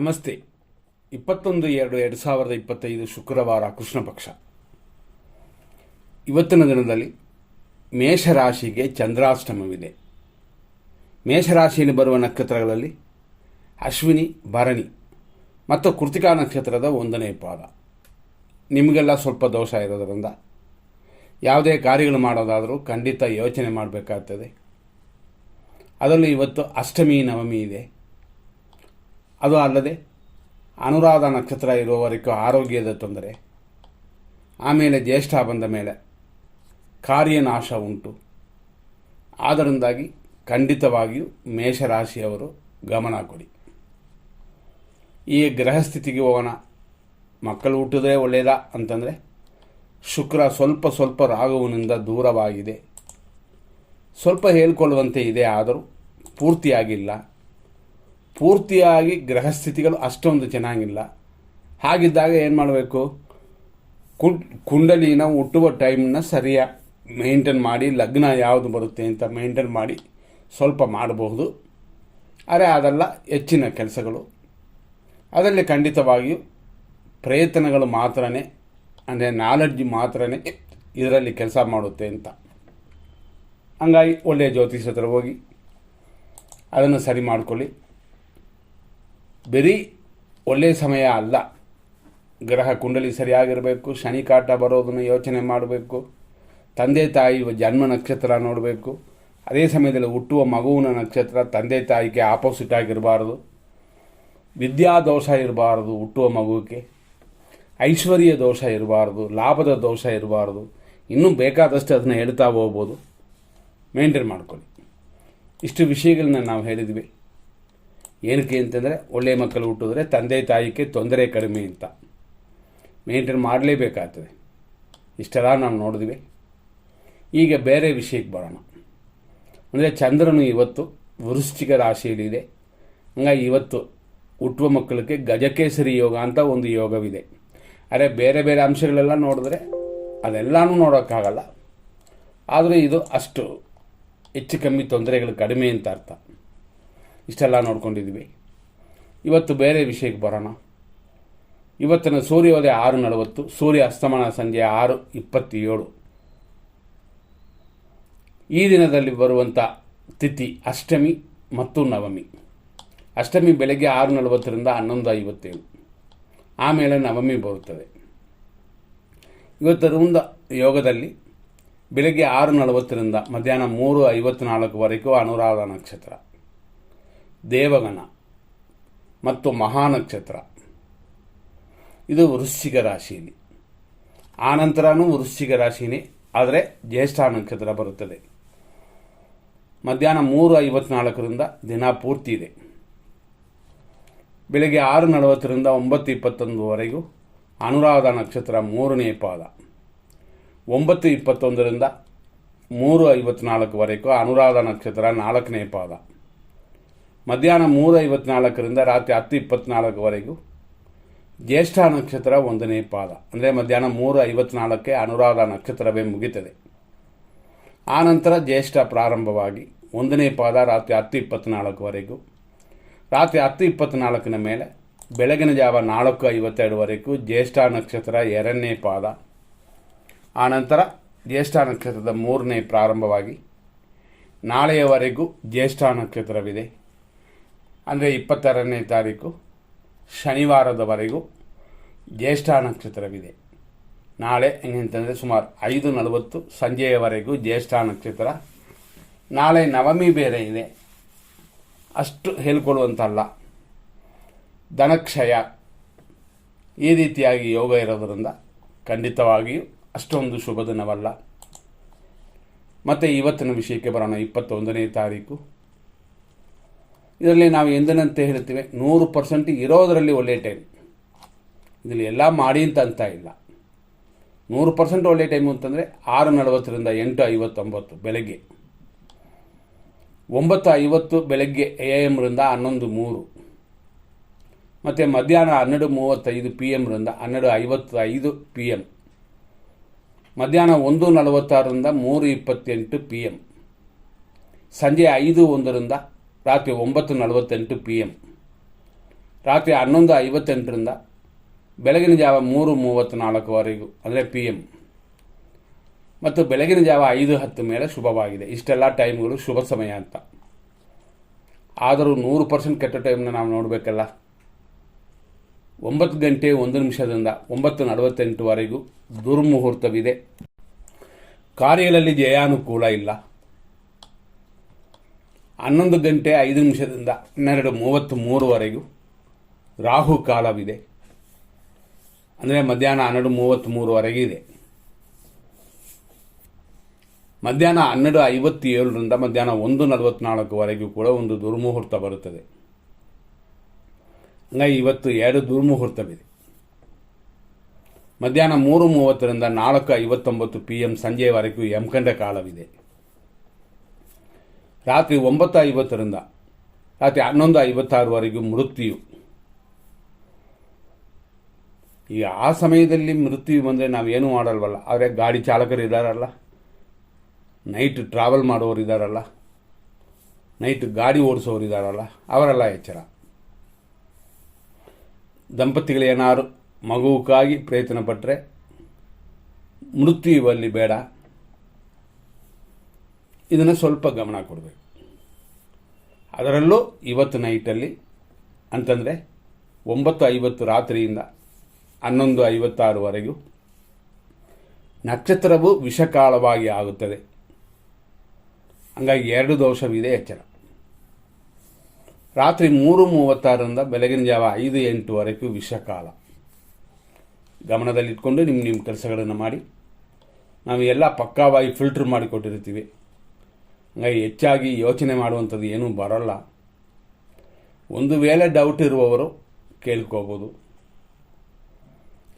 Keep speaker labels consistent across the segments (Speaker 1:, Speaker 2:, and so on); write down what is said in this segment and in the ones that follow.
Speaker 1: ನಮಸ್ತೆ. 21/2/2025 ಶುಕ್ರವಾರ ಕೃಷ್ಣ ಪಕ್ಷ. ಇವತ್ತಿನ ದಿನದಲ್ಲಿ ಮೇಷರಾಶಿಗೆ ಚಂದ್ರಾಷ್ಟಮವಿದೆ. ಮೇಷರಾಶಿಯಲ್ಲಿ ಬರುವ ನಕ್ಷತ್ರಗಳಲ್ಲಿ ಅಶ್ವಿನಿ, ಭರಣಿ ಮತ್ತು ಕೃತಿಕಾ ನಕ್ಷತ್ರದ 1ನೇ ಪಾದ. ನಿಮಗೆಲ್ಲ ಸ್ವಲ್ಪ ದೋಷ ಇರೋದರಿಂದ ಯಾವುದೇ ಕಾರ್ಯಗಳು ಮಾಡೋದಾದರೂ ಖಂಡಿತ ಯೋಚನೆ ಮಾಡಬೇಕಾಗ್ತದೆ. ಅದರಲ್ಲಿ ಇವತ್ತು ಅಷ್ಟಮಿ, ನವಮಿ ಇದೆ. ಅದು ಅಲ್ಲದೆ ಅನುರಾಧ ನಕ್ಷತ್ರ ಇರುವವರೆಗೂ ಆರೋಗ್ಯದ ತೊಂದರೆ, ಆಮೇಲೆ ಜ್ಯೇಷ್ಠ ಬಂದ ಮೇಲೆ ಕಾರ್ಯನಾಶ ಉಂಟು. ಆದ್ದರಿಂದಾಗಿ ಖಂಡಿತವಾಗಿಯೂ ಮೇಷರಾಶಿಯವರು ಗಮನ ಕೊಡಿ. ಈ ಗ್ರಹಸ್ಥಿತಿಗೆ ಹೋಗೋಣ. ಮಕ್ಕಳು ಹುಟ್ಟಿದ್ರೆ ಒಳ್ಳೆಯದಾ ಅಂತಂದರೆ ಶುಕ್ರ ಸ್ವಲ್ಪ ರಾಹುವಿನಿಂದ ದೂರವಾಗಿದೆ. ಸ್ವಲ್ಪ ಹೇಳ್ಕೊಳ್ಳುವಂತೆ ಇದೆ, ಆದರೂ ಪೂರ್ತಿಯಾಗಿಲ್ಲ. ಪೂರ್ತಿಯಾಗಿ ಗ್ರಹಸ್ಥಿತಿಗಳು ಅಷ್ಟೊಂದು ಚೆನ್ನಾಗಿಲ್ಲ. ಹಾಗಿದ್ದಾಗ ಏನು ಮಾಡಬೇಕು? ಕುಂಡಲಿನ ಹುಟ್ಟುವ ಟೈಮ್ನ ಸರಿಯಾಗಿ ಮೇಂಟೈನ್ ಮಾಡಿ, ಲಗ್ನ ಯಾವುದು ಬರುತ್ತೆ ಅಂತ ಮೇಂಟೈನ್ ಮಾಡಿ ಸ್ವಲ್ಪ ಮಾಡಬಹುದು. ಆದರೆ ಅದೆಲ್ಲ ಹೆಚ್ಚಿನ ಕೆಲಸಗಳು. ಅದರಲ್ಲಿ ಖಂಡಿತವಾಗಿಯೂ ಪ್ರಯತ್ನಗಳು ಮಾತ್ರನೇ, ಅಂದರೆ ನಾಲೆಡ್ಜ್ ಮಾತ್ರನೇ ಇದರಲ್ಲಿ ಕೆಲಸ ಮಾಡುತ್ತೆ ಅಂತ. ಹಂಗಾಗಿ ಒಳ್ಳೆಯ ಜ್ಯೋತಿಷ ಹತ್ರ ಹೋಗಿ ಅದನ್ನು ಸರಿ ಮಾಡಿಕೊಳ್ಳಿ. ಬರೀ ಒಳ್ಳೆಯ ಸಮಯ ಅಲ್ಲ, ಗ್ರಹ ಕುಂಡಲಿ ಸರಿಯಾಗಿರಬೇಕು. ಶನಿ ಕಾಟ ಬರೋದನ್ನು ಯೋಚನೆ ಮಾಡಬೇಕು. ತಂದೆ ತಾಯಿ ಜನ್ಮ ನಕ್ಷತ್ರ ನೋಡಬೇಕು. ಅದೇ ಸಮಯದಲ್ಲಿ ಹುಟ್ಟುವ ಮಗುವಿನ ನಕ್ಷತ್ರ ತಂದೆ ತಾಯಿಗೆ ಆಪೋಸಿಟ್ ಆಗಿರಬಾರ್ದು. ವಿದ್ಯಾದೋಷ ಇರಬಾರ್ದು ಹುಟ್ಟುವ ಮಗುವಿಗೆ. ಐಶ್ವರ್ಯ ದೋಷ ಇರಬಾರ್ದು, ಲಾಭದ ದೋಷ ಇರಬಾರ್ದು. ಇನ್ನೂ ಬೇಕಾದಷ್ಟು ಅದನ್ನು ಹೇಳ್ತಾ ಹೋಗ್ಬೋದು. ಮೇಂಟೈನ್ ಮಾಡ್ಕೊಳ್ಳಿ. ಇಷ್ಟು ವಿಷಯಗಳನ್ನ ನಾವು ಹೇಳಿದ್ವಿ. ಏನಕ್ಕೆ ಅಂತಂದರೆ ಒಳ್ಳೆಯ ಮಕ್ಕಳು ಹುಟ್ಟಿದ್ರೆ ತಂದೆ ತಾಯಿಗೆ ತೊಂದರೆ ಕಡಿಮೆ ಅಂತ ಮೇಂಟೈನ್ ಮಾಡಲೇಬೇಕಾಗ್ತದೆ. ಇಷ್ಟೆಲ್ಲ ನಾವು ನೋಡಿದ್ವಿ. ಈಗ ಬೇರೆ ವಿಷಯಕ್ಕೆ ಬರೋಣ. ಅಂದರೆ ಚಂದ್ರನು ಇವತ್ತು ವೃಶ್ಚಿಕ ರಾಶಿಯಲ್ಲಿದೆ. ಹಂಗಾಗಿ ಇವತ್ತು ಹುಟ್ಟುವ ಮಕ್ಕಳಿಗೆ ಗಜಕೇಸರಿ ಯೋಗ ಅಂತ ಒಂದು ಯೋಗವಿದೆ. ಅರೆ ಬೇರೆ ಬೇರೆ ಅಂಶಗಳೆಲ್ಲ ನೋಡಿದ್ರೆ ಅದೆಲ್ಲನೂ ನೋಡೋಕ್ಕಾಗಲ್ಲ. ಆದರೆ ಇದು ಅಷ್ಟು ಹೆಚ್ಚು ಕಮ್ಮಿ ತೊಂದರೆಗಳು ಕಡಿಮೆ ಅಂತ ಅರ್ಥ. ಇಷ್ಟೆಲ್ಲ ನೋಡ್ಕೊಂಡಿದ್ವಿ. ಇವತ್ತು ಬೇರೆ ವಿಷಯಕ್ಕೆ ಬರೋಣ. ಇವತ್ತಿನ ಸೂರ್ಯೋದಯ 6:40, ಸೂರ್ಯ ಅಸ್ತಮಾನ ಸಂಜೆ 6:27. ಈ ದಿನದಲ್ಲಿ ಬರುವಂಥ ತಿಥಿ ಅಷ್ಟಮಿ ಮತ್ತು ನವಮಿ. ಅಷ್ಟಮಿ ಬೆಳಗ್ಗೆ 6:40ರಿಂದ 11:57. ಆಮೇಲೆ ನವಮಿ ಬರುತ್ತದೆ. ಇವತ್ತಿನ ಯೋಗದಲ್ಲಿ ಬೆಳಗ್ಗೆ 6:40ರಿಂದ ಮಧ್ಯಾಹ್ನ 3:54ವರೆಗೂ ಅನುರಾಧ ನಕ್ಷತ್ರ, ದೇವಗಣ ಮತ್ತು ಮಹಾನಕ್ಷತ್ರ. ಇದು ವೃಶ್ಚಿಕ ರಾಶಿಯಲ್ಲಿ. ಆನಂತರನೂ ವೃಶ್ಚಿಕ ರಾಶಿನೇ, ಆದರೆ ಜ್ಯೇಷ್ಠ ನಕ್ಷತ್ರ ಬರುತ್ತದೆ. ಮಧ್ಯಾಹ್ನ 3:54ರಿಂದ ದಿನ ಪೂರ್ತಿ ಇದೆ. ಬೆಳಗ್ಗೆ 6:40ರಿಂದ 9:21ವರೆಗೂ ಅನುರಾಧ ನಕ್ಷತ್ರ 3ನೇ ಪಾದ. 9:21ರಿಂದ 3:54ವರೆಗೂ ಅನುರಾಧ ನಕ್ಷತ್ರ 4ನೇ ಪಾದ. ಮಧ್ಯಾಹ್ನ 3:54ರಿಂದ ರಾತ್ರಿ 10:24ವರೆಗೂ ಜ್ಯೇಷ್ಠ ನಕ್ಷತ್ರ 1ನೇ ಪಾದ. ಅಂದರೆ ಮಧ್ಯಾಹ್ನ 3:54ಕ್ಕೆ ಅನುರಾಧ ನಕ್ಷತ್ರವೇ ಮುಗಿತದೆ. ಆನಂತರ ಜ್ಯೇಷ್ಠ ಪ್ರಾರಂಭವಾಗಿ 1ನೇ ಪಾದ ರಾತ್ರಿ 10:24ವರೆಗೂ. ರಾತ್ರಿ 10:24ನ ಮೇಲೆ ಬೆಳಗಿನ ಜಾವ 4:52ವರೆಗೂ ಜ್ಯೇಷ್ಠ ನಕ್ಷತ್ರ 2ನೇ ಪಾದ. ಆನಂತರ ಜ್ಯೇಷ್ಠ ನಕ್ಷತ್ರದ 3ನೇ ಪ್ರಾರಂಭವಾಗಿ ನಾಳೆಯವರೆಗೂ ಜ್ಯೇಷ್ಠ ನಕ್ಷತ್ರವಿದೆ. ಅಂದರೆ 26ನೇ ತಾರೀಕು ಶನಿವಾರದವರೆಗೂ ಜ್ಯೇಷ್ಠ ನಕ್ಷತ್ರವಿದೆ. ನಾಳೆ ಹೆಂಗಂತಂದರೆ ಸುಮಾರು 5:40 ಸಂಜೆಯವರೆಗೂ ಜ್ಯೇಷ್ಠ ನಕ್ಷತ್ರ. ನಾಳೆ ನವಮಿ ಬೇರೆ ಇದೆ. ಅಷ್ಟು ಹೇಳ್ಕೊಳ್ಳುವಂತಲ್ಲ. ಧನಕ್ಷಯ ಈ ರೀತಿಯಾಗಿ ಯೋಗ ಇರೋದರಿಂದ ಖಂಡಿತವಾಗಿಯೂ ಅಷ್ಟೊಂದು ಶುಭ ದಿನವಲ್ಲ. ಮತ್ತು ಇವತ್ತಿನ ವಿಷಯಕ್ಕೆ ಬರೋಣ. 21ನೇ ತಾರೀಕು. ಇದರಲ್ಲಿ ನಾವು ಎಂದಿನಂತೆ ಹೇಳ್ತೀವಿ, 100% ಇರೋದರಲ್ಲಿ ಒಳ್ಳೆಯ ಟೈಮ್. ಇದರಲ್ಲಿ ಎಲ್ಲ ಮಾಡಿ ಅಂತ ಇಲ್ಲ. 100% ಒಳ್ಳೆಯ ಟೈಮು ಅಂತಂದರೆ 6:40ರಿಂದ 8:59 ಬೆಳಗ್ಗೆ, 9:50 ಬೆಳಗ್ಗೆ AM-ರಿಂದ 11:03, ಮತ್ತು ಮಧ್ಯಾಹ್ನ 12:35 PM-ರಿಂದ 12:55 PM, ಮಧ್ಯಾಹ್ನ 1:46ರಿಂದ 3:28 PM, ಸಂಜೆ 5:01ರಿಂದ ರಾತ್ರಿ 9:48 PM, ರಾತ್ರಿ 11:58ರಿಂದ ಬೆಳಗಿನ ಜಾವ 3:34ವರೆಗೂ ಅಂದರೆ PM, ಮತ್ತು ಬೆಳಗಿನ ಜಾವ 5:10 ಮೇಲೆ ಶುಭವಾಗಿದೆ. ಇಷ್ಟೆಲ್ಲ ಟೈಮ್ಗಳು ಶುಭ ಸಮಯ ಅಂತ. ಆದರೂ 100% ಕೆಟ್ಟ ಟೈಮ್ನ ನಾವು ನೋಡಬೇಕಲ್ಲ. 9:01 9:48ವರೆಗೂ ದುರ್ಮುಹೂರ್ತವಿದೆ. ಕಾರ್ಯಗಳಲ್ಲಿ ಜಯಾನುಕೂಲ ಇಲ್ಲ. 11:05 12:33ವರೆಗೂ ರಾಹುಕಾಲವಿದೆ. ಅಂದರೆ ಮಧ್ಯಾಹ್ನ 12:33ವರೆಗೆ ಇದೆ. ಮಧ್ಯಾಹ್ನ 12:57 ಮಧ್ಯಾಹ್ನ 1:44ವರೆಗೂ ಕೂಡ ಒಂದು ದುರ್ಮುಹೂರ್ತ ಬರುತ್ತದೆ. ಹಂಗಾಗಿ ಇವತ್ತು 2 ದುರ್ಮುಹೂರ್ತವಿದೆ. ಮಧ್ಯಾಹ್ನ 3:30 4:59 PM ಸಂಜೆಯವರೆಗೂ ಯಮಕಂಡ ಕಾಲವಿದೆ. ರಾತ್ರಿ 9:50 ರಾತ್ರಿ 11:56ವರೆಗೂ ಮೃತ್ಯು. ಈಗ ಆ ಸಮಯದಲ್ಲಿ ಮೃತ್ಯು ಬಂದರೆ ನಾವೇನು ಮಾಡಲ್ವಲ್ಲ. ಆದರೆ ಗಾಡಿ ಚಾಲಕರು ಇದ್ದಾರಲ್ಲ, ನೈಟ್ ಟ್ರಾವೆಲ್ ಮಾಡೋರು ಇದ್ದಾರಲ್ಲ, ನೈಟ್ ಗಾಡಿ ಓಡಿಸೋರು ಇದ್ದಾರಲ್ಲ, ಅವರೆಲ್ಲ ಎಚ್ಚರ. ದಂಪತಿಗಳೇನಾದ್ರು ಮಗುವಕ್ಕಾಗಿ ಪ್ರಯತ್ನ ಪಟ್ಟರೆ ಮೃತ್ಯು ಇವಲ್ಲಿ ಬೇಡ. ಇದನ್ನು ಸ್ವಲ್ಪ ಗಮನ ಕೊಡಬೇಕು. ಅದರಲ್ಲೂ ಇವತ್ತು ನೈಟಲ್ಲಿ ಅಂತಂದರೆ 9:50 ರಾತ್ರಿಯಿಂದ 11:56ವರೆಗೂ ನಕ್ಷತ್ರವು ವಿಷಕಾಲವಾಗಿ ಆಗುತ್ತದೆ. ಹಂಗಾಗಿ 2 ದೋಷವಿದೆ, ಎಚ್ಚರ. ರಾತ್ರಿ 3:36 ಬೆಳಗಿನ ಜಾವ 5-8ವರೆಗೂ ವಿಷಕಾಲ. ಗಮನದಲ್ಲಿಟ್ಕೊಂಡು ನಿಮ್ಮ ಕೆಲಸಗಳನ್ನು ಮಾಡಿ. ನಾವು ಎಲ್ಲ ಪಕ್ಕಾವಾಗಿ ಫಿಲ್ಟ್ರ್ ಮಾಡಿಕೊಟ್ಟಿರ್ತೀವಿ. ಹಂಗಾಗಿ ಹೆಚ್ಚಾಗಿ ಯೋಚನೆ ಮಾಡುವಂಥದ್ದು ಏನೂ ಬರೋಲ್ಲ. ಒಂದು ವೇಳೆ ಡೌಟ್ ಇರುವವರು ಕೇಳ್ಕೋಬೋದು.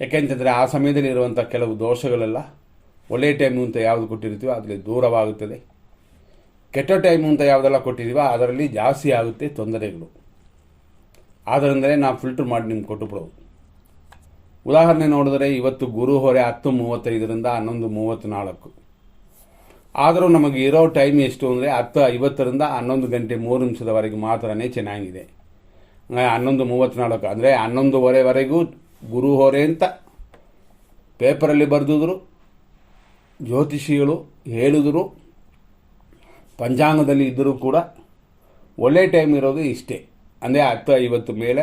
Speaker 1: ಯಾಕೆಂತಂದರೆ ಆ ಸಮಯದಲ್ಲಿ ಇರುವಂಥ ಕೆಲವು ದೋಷಗಳೆಲ್ಲ ಒಳ್ಳೆಯ ಟೈಮು ಅಂತ ಯಾವುದು ಕೊಟ್ಟಿರ್ತೀವೋ ಅದರಲ್ಲಿ ದೂರವಾಗುತ್ತದೆ. ಕೆಟ್ಟ ಟೈಮು ಅಂತ ಯಾವುದೆಲ್ಲ ಕೊಟ್ಟಿದ್ದೀವೋ ಅದರಲ್ಲಿ ಜಾಸ್ತಿ ಆಗುತ್ತೆ ತೊಂದರೆಗಳು. ಆದ್ದರಿಂದಲೇ ನಾವು ಫಿಲ್ಟ್ರ್ ಮಾಡಿ ನಿಮ್ಗೆ ಕೊಟ್ಟುಬಿಡೋದು. ಉದಾಹರಣೆ ನೋಡಿದ್ರೆ ಇವತ್ತು ಗುರು ಹೊರೆ 10:35 11:34. ಆದರೂ ನಮಗೆ ಇರೋ ಟೈಮ್ ಎಷ್ಟು ಅಂದರೆ 10:50 11:03 ಮಾತ್ರನೇ ಚೆನ್ನಾಗಿದೆ. 11:34 ಅಂದರೆ 11:30ವರೆಗೂ ಗುರು ಹೊರೆ ಅಂತ ಪೇಪರಲ್ಲಿ ಬರೆದಿದ್ರು, ಜ್ಯೋತಿಷಿಗಳು ಹೇಳಿದ್ರು, ಪಂಚಾಂಗದಲ್ಲಿ ಇದ್ದರೂ ಕೂಡ ಒಳ್ಳೆ ಟೈಮ್ ಇರೋದು ಇಷ್ಟೇ. ಅಂದರೆ 10:50 ಮೇಲೆ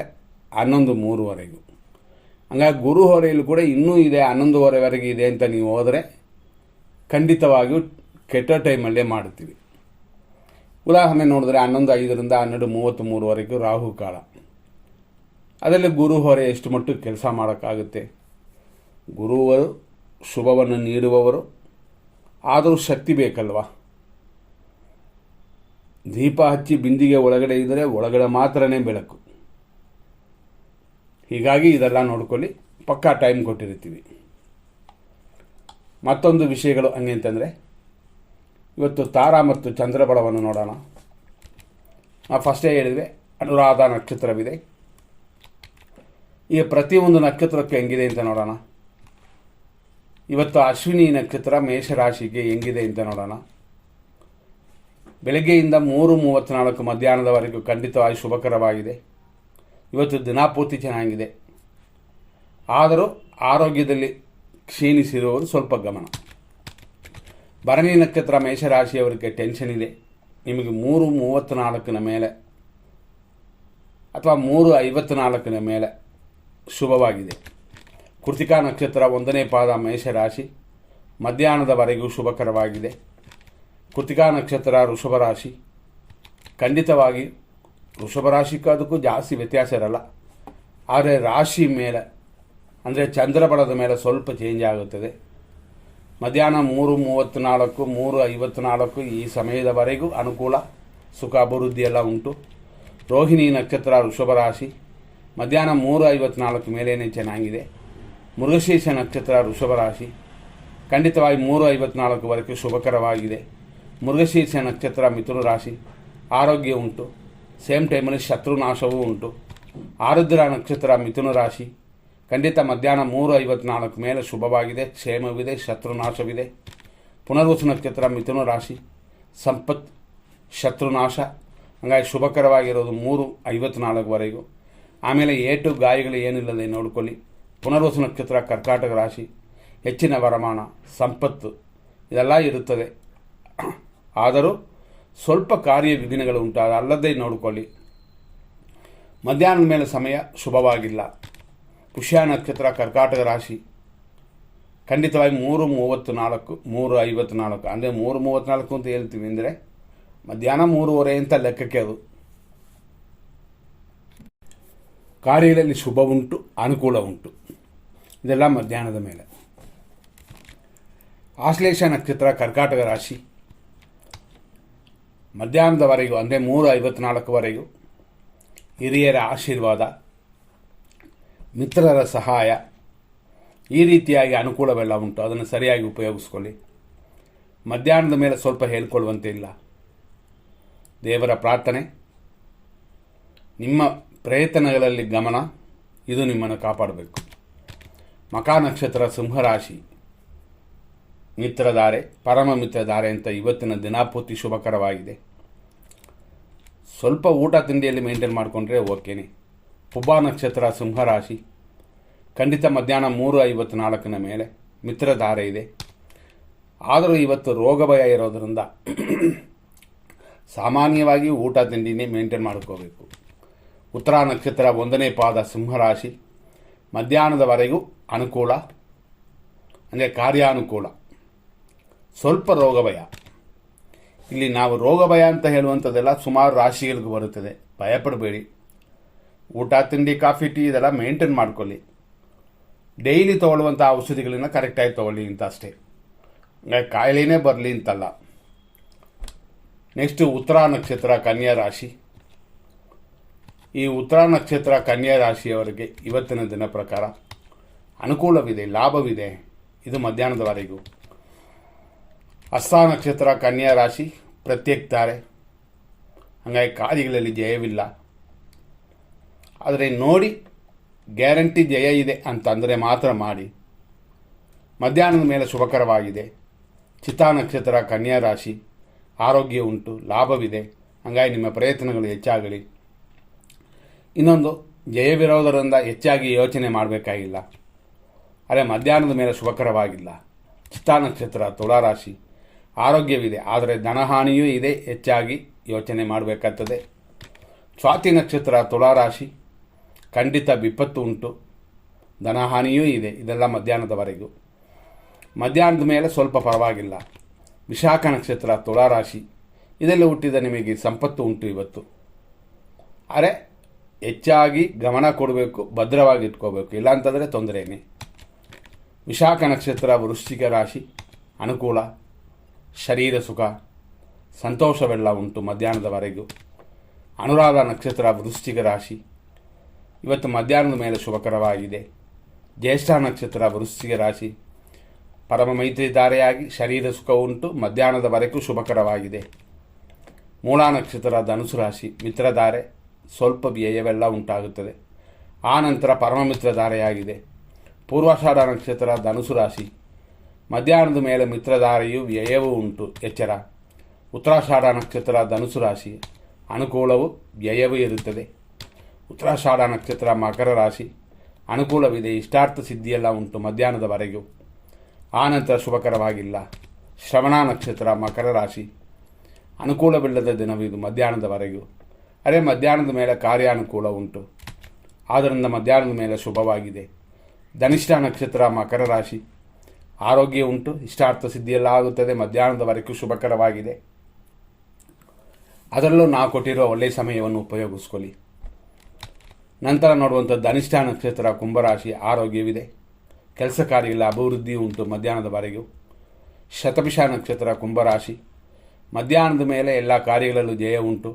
Speaker 1: 11:03ವರೆಗೂ. ಹಂಗಾಗಿ ಗುರು ಹೊರೆಯಲ್ಲೂ ಕೂಡ ಇನ್ನೂ ಇದೆ, 11:30ವರೆಗೆ ಇದೆ ಅಂತ ನೀವು ಹೋದರೆ ಖಂಡಿತವಾಗಿಯೂ ಕೆಟ್ಟ ಟೈಮಲ್ಲೇ ಮಾಡುತ್ತೀವಿ. ಉದಾಹರಣೆ ನೋಡಿದ್ರೆ 11:05 12:33ವರೆಗೂ ರಾಹುಕಾಲ. ಅದರಲ್ಲಿ ಗುರು ಹೊರೆ ಎಷ್ಟು ಮಟ್ಟಿಗೆ ಕೆಲಸ ಮಾಡೋಕ್ಕಾಗುತ್ತೆ. ಗುರುವರು ಶುಭವನ್ನು ನೀಡುವವರು, ಆದರೂ ಶಕ್ತಿ ಬೇಕಲ್ವಾ. ದೀಪ ಹಚ್ಚಿ ಬಿಂದಿಗೆ ಒಳಗಡೆ ಇದ್ದರೆ ಒಳಗಡೆ ಮಾತ್ರನೇ ಬೆಳಕು. ಹೀಗಾಗಿ ಇದೆಲ್ಲ ನೋಡ್ಕೊಳ್ಳಿ, ಪಕ್ಕಾ ಟೈಮ್ ಕೊಟ್ಟಿರ್ತೀವಿ. ಮತ್ತೊಂದು ವಿಷಯಗಳು ಹಂಗೆ ಅಂತಂದರೆ, ಇವತ್ತು ತಾರಾ ಮತ್ತು ಚಂದ್ರಬಲವನ್ನು ನೋಡೋಣ. ನಾವು ಫಸ್ಟೇ ಹೇಳಿದ್ವಿ ಅನುರಾಧ ನಕ್ಷತ್ರವಿದೆ. ಈಗ ಪ್ರತಿಯೊಂದು ನಕ್ಷತ್ರಕ್ಕೆ ಹೆಂಗಿದೆ ಅಂತ ನೋಡೋಣ. ಇವತ್ತು ಅಶ್ವಿನಿ ನಕ್ಷತ್ರ ಮೇಷರಾಶಿಗೆ ಹೆಂಗಿದೆ ಅಂತ ನೋಡೋಣ. ಬೆಳಗ್ಗೆಯಿಂದ 3:34 ಮಧ್ಯಾಹ್ನದವರೆಗೂ ಖಂಡಿತವಾಗಿ ಶುಭಕರವಾಗಿದೆ. ಇವತ್ತು ದಿನಪೂರ್ತಿ ಚೆನ್ನಾಗಿದೆ. ಆದರೂ ಆರೋಗ್ಯದಲ್ಲಿ ಕ್ಷೀಣಿಸಿರುವವರು ಸ್ವಲ್ಪ ಗಮನ. ಭರಣಿ ನಕ್ಷತ್ರ ಮೇಷರಾಶಿಯವರಿಗೆ ಟೆನ್ಷನ್ ಇದೆ. ನಿಮಗೆ 3:34 ಮೇಲೆ ಅಥವಾ 3:54 ಮೇಲೆ ಶುಭವಾಗಿದೆ. ಕೃತಿಕಾ ನಕ್ಷತ್ರ 1ನೇ ಪಾದ ಮೇಷರಾಶಿ ಮಧ್ಯಾಹ್ನದವರೆಗೂ ಶುಭಕರವಾಗಿದೆ. ಕೃತಿಕಾ ನಕ್ಷತ್ರ ವೃಷಭ ರಾಶಿ, ಖಂಡಿತವಾಗಿ ವೃಷಭ ರಾಶಿಗೂ ಅದಕ್ಕೂ ಜಾಸ್ತಿ ವ್ಯತ್ಯಾಸ ಇರಲ್ಲ. ಆದರೆ ರಾಶಿ ಮೇಲೆ ಅಂದರೆ ಚಂದ್ರಬಲದ ಮೇಲೆ ಸ್ವಲ್ಪ ಚೇಂಜ್ ಆಗುತ್ತದೆ. ಮಧ್ಯಾಹ್ನ 3:34 3:54 ಈ ಸಮಯದವರೆಗೂ ಅನುಕೂಲ, ಸುಖ, ಅಭಿವೃದ್ಧಿ ಎಲ್ಲ ಉಂಟು. ರೋಹಿಣಿ ನಕ್ಷತ್ರ ವೃಷಭ ರಾಶಿ ಮಧ್ಯಾಹ್ನ 3:54 ಮೇಲೇ ಚೆನ್ನಾಗಿದೆ. ಮೃಗಶೀರ್ಷ ನಕ್ಷತ್ರ ವೃಷಭ ರಾಶಿ ಖಂಡಿತವಾಗಿ 3:54ವರೆಗೂ ಶುಭಕರವಾಗಿದೆ. ಮೃಗಶೀರ್ಷ ನಕ್ಷತ್ರ ಮಿಥುನ ರಾಶಿ ಆರೋಗ್ಯ ಉಂಟು, ಸೇಮ್ ಟೈಮಲ್ಲಿ ಶತ್ರುನಾಶವೂ ಉಂಟು. ಆರುದ್ರ ನಕ್ಷತ್ರ ಮಿಥುನ ರಾಶಿ ಖಂಡಿತ ಮಧ್ಯಾಹ್ನ 3:54 ಮೇಲೆ ಶುಭವಾಗಿದೆ, ಕ್ಷೇಮವಿದೆ, ಶತ್ರುನಾಶವಿದೆ. ಪುನರ್ವಸು ನಕ್ಷತ್ರ ಮಿಥುನ ರಾಶಿ ಸಂಪತ್, ಶತ್ರುನಾಶ, ಹಾಗಾಗಿ ಶುಭಕರವಾಗಿರೋದು 3:54ವರೆಗೂ. ಆಮೇಲೆ ಏಟು ಗಾಯಗಳು ಏನಿಲ್ಲದೆ ನೋಡ್ಕೊಳ್ಳಿ. ಪುನರ್ವಸು ನಕ್ಷತ್ರ ಕರ್ಕಾಟಕ ರಾಶಿ, ಹೆಚ್ಚಿನ ವರಮಾನ, ಸಂಪತ್ತು ಇದೆಲ್ಲ ಇರುತ್ತದೆ. ಆದರೂ ಸ್ವಲ್ಪ ಕಾರ್ಯ ವಿಘ್ನಗಳು ಉಂಟು, ಅದಲ್ಲದೆ ನೋಡಿಕೊಳ್ಳಿ. ಮಧ್ಯಾಹ್ನದ ಮೇಲೆ ಸಮಯ ಶುಭವಾಗಿಲ್ಲ. ಪುಷ್ಯ ನಕ್ಷತ್ರ ಕರ್ಕಾಟಕ ರಾಶಿ, ಖಂಡಿತವಾಗಿ 3:34 3:54 ಅಂದರೆ 3:34 ಅಂತ ಹೇಳ್ತೀವಿ ಅಂದರೆ ಮಧ್ಯಾಹ್ನ 3:30 ಅಂತ ಲೆಕ್ಕಕ್ಕೆ ಅದು. ಕಾರ್ಯಗಳಲ್ಲಿ ಶುಭ ಉಂಟು, ಅನುಕೂಲ ಉಂಟು, ಇದೆಲ್ಲ ಮಧ್ಯಾಹ್ನದ ಮೇಲೆ. ಆಶ್ಲೇಷ ನಕ್ಷತ್ರ ಕರ್ಕಾಟಕ ರಾಶಿ, ಮಧ್ಯಾಹ್ನದವರೆಗೂ ಅಂದರೆ 3:54ವರೆಗೂ ಹಿರಿಯರ ಆಶೀರ್ವಾದ, ಮಿತ್ರರ ಸಹಾಯ, ಈ ರೀತಿಯಾಗಿ ಅನುಕೂಲವೆಲ್ಲ ಉಂಟು. ಅದನ್ನು ಸರಿಯಾಗಿ ಉಪಯೋಗಿಸ್ಕೊಳ್ಳಿ. ಮಧ್ಯಾಹ್ನದ ಮೇಲೆ ಸ್ವಲ್ಪ ಹೇಳ್ಕೊಳ್ಳುವಂತೆ ಇಲ್ಲ. ದೇವರ ಪ್ರಾರ್ಥನೆ, ನಿಮ್ಮ ಪ್ರಯತ್ನಗಳಲ್ಲಿ ಗಮನ, ಇದು ನಿಮ್ಮನ್ನು ಕಾಪಾಡಬೇಕು. ಮಖಾ ನಕ್ಷತ್ರ ಸಿಂಹರಾಶಿ, ಮಿತ್ರಧಾರೆ, ಪರಮ ಮಿತ್ರಧಾರೆ ಅಂತ ಇವತ್ತಿನ ದಿನಪೂರ್ತಿ ಶುಭಕರವಾಗಿದೆ. ಸ್ವಲ್ಪ ಊಟ ತಿಂಡಿಯಲ್ಲಿ ಮೇಂಟೈನ್ ಮಾಡಿಕೊಂಡ್ರೆ ಓಕೆನೆ. ಪುಬ್ಬ ನಕ್ಷತ್ರ ಸಿಂಹರಾಶಿ, ಖಂಡಿತ ಮಧ್ಯಾಹ್ನ 3:54 ಮೇಲೆ ಮಿತ್ರಧಾರೆ ಇದೆ. ಆದರೂ ಇವತ್ತು ರೋಗ ಭಯ ಇರೋದರಿಂದ ಸಾಮಾನ್ಯವಾಗಿ ಊಟ ತಿಂಡಿನೇ ಮೇಂಟೈನ್ ಮಾಡ್ಕೋಬೇಕು. ಉತ್ತರ ನಕ್ಷತ್ರ 1ನೇ ಪಾದ ಸಿಂಹರಾಶಿ, ಮಧ್ಯಾಹ್ನದವರೆಗೂ ಅನುಕೂಲ ಅಂದರೆ ಕಾರ್ಯಾನುಕೂಲ, ಸ್ವಲ್ಪ ರೋಗ ಭಯ. ಇಲ್ಲಿ ನಾವು ರೋಗ ಭಯ ಅಂತ ಹೇಳುವಂಥದ್ದೆಲ್ಲ ಸುಮಾರು ರಾಶಿಗಳಿಗೂ ಬರುತ್ತದೆ, ಭಯಪಡಬೇಡಿ. ಊಟ ತಿಂಡಿ ಕಾಫಿ ಟೀ ಇದೆಲ್ಲ ಮೇಂಟೈನ್ ಮಾಡ್ಕೊಳ್ಳಿ. ಡೈಲಿ ತೊಗೊಳ್ಳುವಂಥ ಔಷಧಿಗಳನ್ನ ಕರೆಕ್ಟಾಗಿ ತೊಗೊಳ್ಳಿ ಅಂತ ಅಷ್ಟೇ. ಕಾಯಿಲೆನೇ ಬರಲಿ ಅಂತಲ್ಲ. ನೆಕ್ಸ್ಟು ಉತ್ತರ ನಕ್ಷತ್ರ ಕನ್ಯಾ ರಾಶಿ. ಈ ಉತ್ತರ ನಕ್ಷತ್ರ ಕನ್ಯಾ ರಾಶಿಯವರಿಗೆ ಇವತ್ತಿನ ದಿನ ಪ್ರಕಾರ ಅನುಕೂಲವಿದೆ, ಲಾಭವಿದೆ. ಇದು ಮಧ್ಯಾಹ್ನದವರೆಗೂ. ಹಸ್ತ ನಕ್ಷತ್ರ ಕನ್ಯಾ ರಾಶಿ, ಪ್ರತ್ಯೇಕ ತಾರೆ, ಹಾಗಾಗಿ ಕಾರ್ಯಗಳಲ್ಲಿ ಜಯವಿಲ್ಲ. ಆದರೆ ನೋಡಿ ಗ್ಯಾರಂಟಿ ಜಯ ಇದೆ ಅಂತಂದರೆ ಮಾತ್ರ ಮಾಡಿ. ಮಧ್ಯಾಹ್ನದ ಮೇಲೆ ಶುಭಕರವಾಗಿದೆ. ಚಿತ್ತಾ ನಕ್ಷತ್ರ ಕನ್ಯಾ ರಾಶಿ, ಆರೋಗ್ಯ ಉಂಟು, ಲಾಭವಿದೆ, ಹಾಗಾಗಿ ನಿಮ್ಮ ಪ್ರಯತ್ನಗಳು ಹೆಚ್ಚಾಗಲಿ. ಇನ್ನೊಂದು, ಜಯವಿರೋದರಿಂದ ಹೆಚ್ಚಾಗಿ ಯೋಚನೆ ಮಾಡಬೇಕಾಗಿಲ್ಲ. ಆದರೆ ಮಧ್ಯಾಹ್ನದ ಮೇಲೆ ಶುಭಕರವಾಗಿಲ್ಲ. ಚಿತ್ತಾ ನಕ್ಷತ್ರ ತುಲಾರಾಶಿ, ಆರೋಗ್ಯವಿದೆ, ಆದರೆ ಧನಹಾನಿಯೂ ಇದೆ, ಹೆಚ್ಚಾಗಿ ಯೋಚನೆ ಮಾಡಬೇಕಾಗ್ತದೆ. ಸ್ವಾತಿ ನಕ್ಷತ್ರ ತುಲಾರಾಶಿ, ಖಂಡಿತ ವಿಪತ್ತು ಉಂಟು, ಧನಹಾನಿಯೂ ಇದೆ. ಇದೆಲ್ಲ ಮಧ್ಯಾಹ್ನದವರೆಗೂ. ಮಧ್ಯಾಹ್ನದ ಮೇಲೆ ಸ್ವಲ್ಪ ಪರವಾಗಿಲ್ಲ. ವಿಶಾಖ ನಕ್ಷತ್ರ ತುಲಾರಾಶಿ, ಇದೆಲ್ಲ ಹುಟ್ಟಿದ ನಿಮಗೆ ಸಂಪತ್ತು ಉಂಟು ಇವತ್ತು. ಆದರೆ ಹೆಚ್ಚಾಗಿ ಗಮನ ಕೊಡಬೇಕು, ಭದ್ರವಾಗಿ ಇಟ್ಕೋಬೇಕು, ಇಲ್ಲಾಂತಂದರೆ ತೊಂದರೆಯೇ. ವಿಶಾಖ ನಕ್ಷತ್ರ ವೃಶ್ಚಿಕ ರಾಶಿ, ಅನುಕೂಲ, ಶರೀರ ಸುಖ, ಸಂತೋಷವೆಲ್ಲ ಉಂಟು ಮಧ್ಯಾಹ್ನದವರೆಗೂ. ಅನುರಾಧ ನಕ್ಷತ್ರ ವೃಶ್ಚಿಕ ರಾಶಿ, ಇವತ್ತು ಮಧ್ಯಾಹ್ನದ ಮೇಲೆ ಶುಭಕರವಾಗಿದೆ. ಜ್ಯೇಷ್ಠ ನಕ್ಷತ್ರ ವೃಶ್ಚಿಕ ರಾಶಿ, ಪರಮ ಮೈತ್ರಿಧಾರೆಯಾಗಿ ಶರೀರ ಸುಖ ಉಂಟು, ಮಧ್ಯಾಹ್ನದವರೆಗೂ ಶುಭಕರವಾಗಿದೆ. ಮೂಲ ನಕ್ಷತ್ರ ಧನುಸು ರಾಶಿ, ಮಿತ್ರಧಾರೆ, ಸ್ವಲ್ಪ ವ್ಯಯವೆಲ್ಲ ಉಂಟಾಗುತ್ತದೆ. ಆ ನಂತರ ಪರಮ ಮಿತ್ರಧಾರೆಯಾಗಿದೆ. ಪೂರ್ವಾಷಾಢ ನಕ್ಷತ್ರ ಧನುಸು ರಾಶಿ, ಮಧ್ಯಾಹ್ನದ ಮೇಲೆ ಮಿತ್ರಧಾರೆಯು ವ್ಯಯವೂ ಉಂಟು, ಎಚ್ಚರ. ಉತ್ತರಾಷಾಢ ನಕ್ಷತ್ರ ಧನುಸು ರಾಶಿ, ಅನುಕೂಲವು ವ್ಯಯವೂ ಇರುತ್ತದೆ. ಉತ್ತರಾಷಾಢ ನಕ್ಷತ್ರ ಮಕರ ರಾಶಿ, ಅನುಕೂಲವಿದೆ, ಇಷ್ಟಾರ್ಥ ಸಿದ್ಧಿಯೆಲ್ಲ ಉಂಟು ಮಧ್ಯಾಹ್ನದವರೆಗೂ. ಆ ನಂತರ ಶುಭಕರವಾಗಿಲ್ಲ. ಶ್ರವಣ ನಕ್ಷತ್ರ ಮಕರ ರಾಶಿ, ಅನುಕೂಲವಿಲ್ಲದ ದಿನವಿದು ಮಧ್ಯಾಹ್ನದವರೆಗೂ. ಅದೇ ಮಧ್ಯಾಹ್ನದ ಮೇಲೆ ಕಾರ್ಯಾನುಕೂಲ ಉಂಟು, ಆದ್ದರಿಂದ ಮಧ್ಯಾಹ್ನದ ಮೇಲೆ ಶುಭವಾಗಿದೆ. ಧನಿಷ್ಠ ನಕ್ಷತ್ರ ಮಕರ ರಾಶಿ, ಆರೋಗ್ಯ ಉಂಟು, ಇಷ್ಟಾರ್ಥ ಸಿದ್ಧಿಯೆಲ್ಲ ಆಗುತ್ತದೆ, ಮಧ್ಯಾಹ್ನದವರೆಗೂ ಶುಭಕರವಾಗಿದೆ. ಅದರಲ್ಲೂ ನಾವು ಕೊಟ್ಟಿರುವ ಒಳ್ಳೆಯ ಸಮಯವನ್ನು ಉಪಯೋಗಿಸ್ಕೊಳ್ಳಿ. ನಂತರ ನೋಡುವಂಥ ಧನಿಷ್ಠ ನಕ್ಷತ್ರ ಕುಂಭರಾಶಿ, ಆರೋಗ್ಯವಿದೆ, ಕೆಲಸ ಕಾರ್ಯಗಳ ಅಭಿವೃದ್ಧಿ ಉಂಟು ಮಧ್ಯಾಹ್ನದವರೆಗೂ. ಶತಭಿಷ ನಕ್ಷತ್ರ ಕುಂಭರಾಶಿ, ಮಧ್ಯಾಹ್ನದ ಮೇಲೆ ಎಲ್ಲ ಕಾರ್ಯಗಳಲ್ಲೂ ಜಯ ಉಂಟು.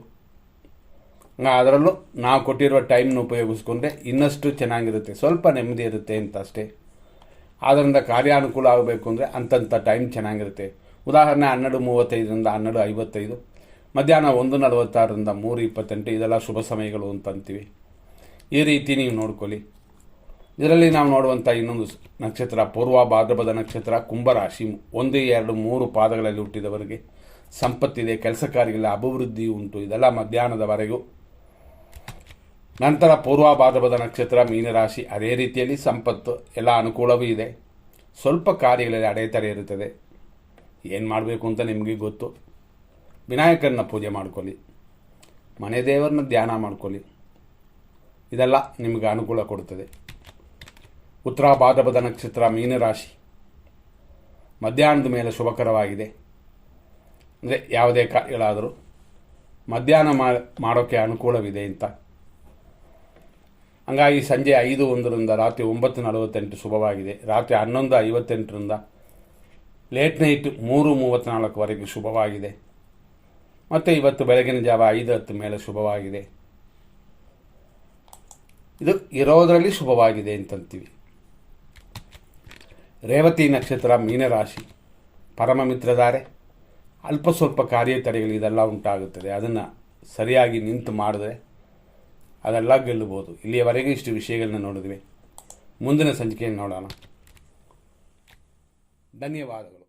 Speaker 1: ಅದರಲ್ಲೂ ನಾವು ಕೊಟ್ಟಿರುವ ಟೈಮ್ನ ಉಪಯೋಗಿಸ್ಕೊಂಡ್ರೆ ಇನ್ನಷ್ಟು ಚೆನ್ನಾಗಿರುತ್ತೆ, ಸ್ವಲ್ಪ ನೆಮ್ಮದಿ ಇರುತ್ತೆ ಅಂತ ಅಷ್ಟೇ. ಆದ್ದರಿಂದ ಕಾರ್ಯಾನುಕೂಲ ಆಗಬೇಕು ಅಂದರೆ ಅಂತಂಥ ಟೈಮ್ ಚೆನ್ನಾಗಿರುತ್ತೆ. ಉದಾಹರಣೆ 12:35 12:55, ಮಧ್ಯಾಹ್ನ 1:46 3:28, ಇದೆಲ್ಲ ಶುಭ ಸಮಯಗಳು ಅಂತಂತೀವಿ. ಈ ರೀತಿ ನೀವು ನೋಡ್ಕೊಳ್ಳಿ. ಇದರಲ್ಲಿ ನಾವು ನೋಡುವಂಥ ಇನ್ನೊಂದು ನಕ್ಷತ್ರ ಪೂರ್ವ ಭಾದ್ರಪದ ನಕ್ಷತ್ರ ಕುಂಭರಾಶಿ, 1, 2, 3 ಪಾದಗಳಲ್ಲಿ ಹುಟ್ಟಿದವರಿಗೆ ಸಂಪತ್ತಿದೆ, ಕೆಲಸ ಕಾರ್ಯಗಳ ಅಭಿವೃದ್ಧಿ ಉಂಟು, ಇದೆಲ್ಲ ಮಧ್ಯಾಹ್ನದವರೆಗೂ. ನಂತರ ಪೂರ್ವಭಾದ್ರಪದ ನಕ್ಷತ್ರ ಮೀನರಾಶಿ, ಅದೇ ರೀತಿಯಲ್ಲಿ ಸಂಪತ್ತು ಎಲ್ಲ ಅನುಕೂಲವೂ ಇದೆ. ಸ್ವಲ್ಪ ಕಾರ್ಯಗಳಲ್ಲಿ ಅಡೆತಡೆ ಇರುತ್ತದೆ. ಏನು ಮಾಡಬೇಕು ಅಂತ ನಿಮಗೆ ಗೊತ್ತು. ವಿನಾಯಕರನ್ನ ಪೂಜೆ ಮಾಡ್ಕೊಳ್ಳಿ, ಮನೆ ದೇವರನ್ನ ಧ್ಯಾನ ಮಾಡ್ಕೊಳ್ಳಿ, ಇದೆಲ್ಲ ನಿಮಗೆ ಅನುಕೂಲ ಕೊಡುತ್ತದೆ. ಉತ್ತರ ಭಾದ್ರಪದ ನಕ್ಷತ್ರ ಮೀನರಾಶಿ, ಮಧ್ಯಾಹ್ನದ ಮೇಲೆ ಶುಭಕರವಾಗಿದೆ. ಅಂದರೆ ಯಾವುದೇ ಕಾರ್ಯಗಳಾದರೂ ಮಧ್ಯಾಹ್ನ ಮಾಡೋಕ್ಕೆ ಅನುಕೂಲವಿದೆ ಅಂತ. ಹಂಗಾಗಿ ಸಂಜೆ 5:01 ರಾತ್ರಿ 9:48 ಶುಭವಾಗಿದೆ. ರಾತ್ರಿ 11:58 ಲೇಟ್ ನೈಟ್ 3:34 ಶುಭವಾಗಿದೆ. ಮತ್ತು ಇವತ್ತು ಬೆಳಗಿನ ಜಾವ 5:10 ಮೇಲೆ ಶುಭವಾಗಿದೆ. ಇದು ಇರೋದರಲ್ಲಿ ಶುಭವಾಗಿದೆ ಅಂತಂತೀವಿ. ರೇವತಿ ನಕ್ಷತ್ರ ಮೀನರಾಶಿ, ಪರಮ ಮಿತ್ರಧಾರೆ, ಅಲ್ಪ ಸ್ವಲ್ಪ ಕಾರ್ಯತಡೆಗಳು ಇದೆಲ್ಲ ಉಂಟಾಗುತ್ತದೆ. ಅದನ್ನು ಸರಿಯಾಗಿ ನಿಂತು ಮಾಡಿದ್ರೆ ಅದೆಲ್ಲ ಗೆಲ್ಲಬಹುದು. ಇಲ್ಲಿಯವರೆಗೆ ಇಷ್ಟು ವಿಷಯಗಳನ್ನ ನೋಡಿದ್ವಿ. ಮುಂದಿನ ಸಂಚಿಕೆಯನ್ನು ನೋಡೋಣ. ಧನ್ಯವಾದಗಳು.